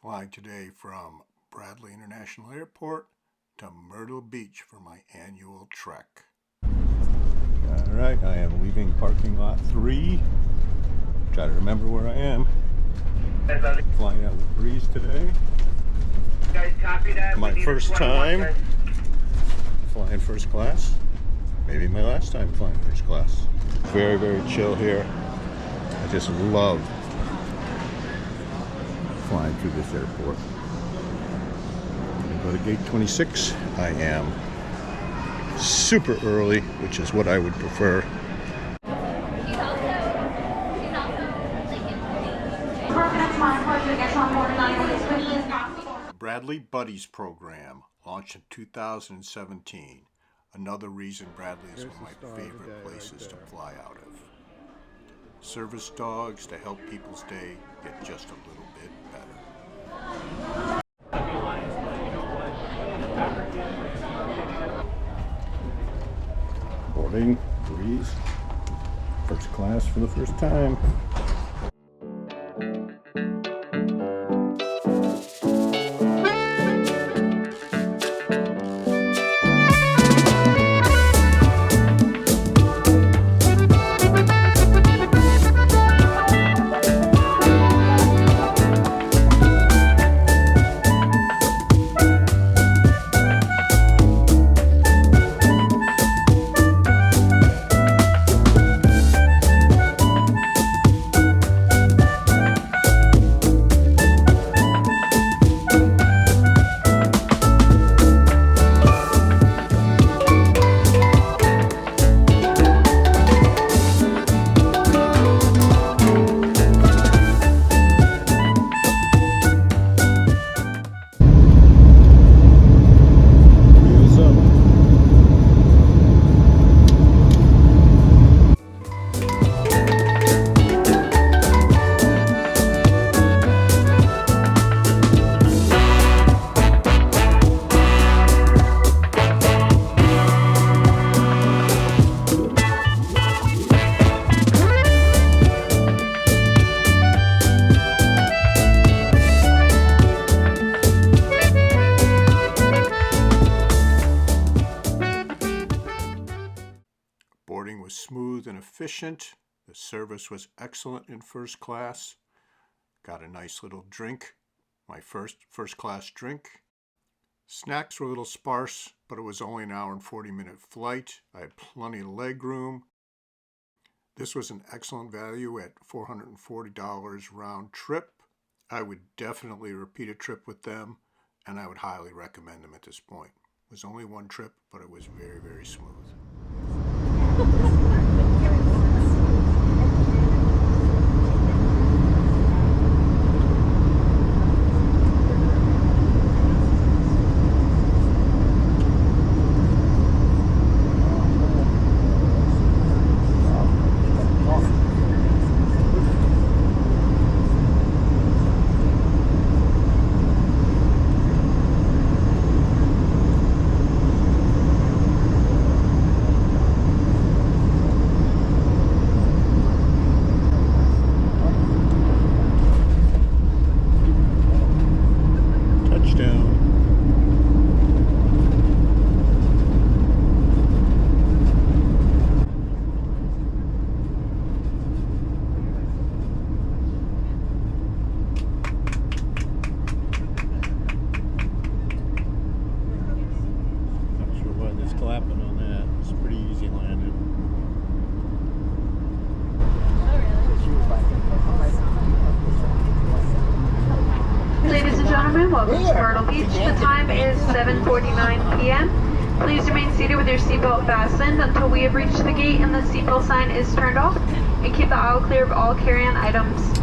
Flying today from Bradley International Airport to Myrtle Beach for my annual trek. Alright, I am leaving parking lot 3. Try to remember where I am. Flying out with Breeze today. Guys, copy that. My first time flying first class. Maybe my last time flying first class. Very, very chill here. I just love flying through this airport. I'm going to go to gate 26. I am super early, which is what I would prefer. The Bradley Buddies program launched in 2017. Another reason Bradley is one of my favorite places to fly out of. Service dogs to help people's day get just a little bit better. Boarding, Breeze, first class for the first time. Boarding was smooth and efficient. The service was excellent in first class. Got a nice little drink, my first class drink. Snacks were a little sparse, but it was only an hour and 40-minute flight. I had plenty of leg room. This was an excellent value at $440 round trip. I would definitely repeat a trip with them, and I would highly recommend them at this point. It was only one trip, but it was very, very smooth. Clapping on that. It's pretty easy landing. Ladies and gentlemen, welcome to Myrtle Beach. The time is 7:49 p.m. Please remain seated with your seatbelt fastened until we have reached the gate and the seatbelt sign is turned off, and keep the aisle clear of all carry-on items.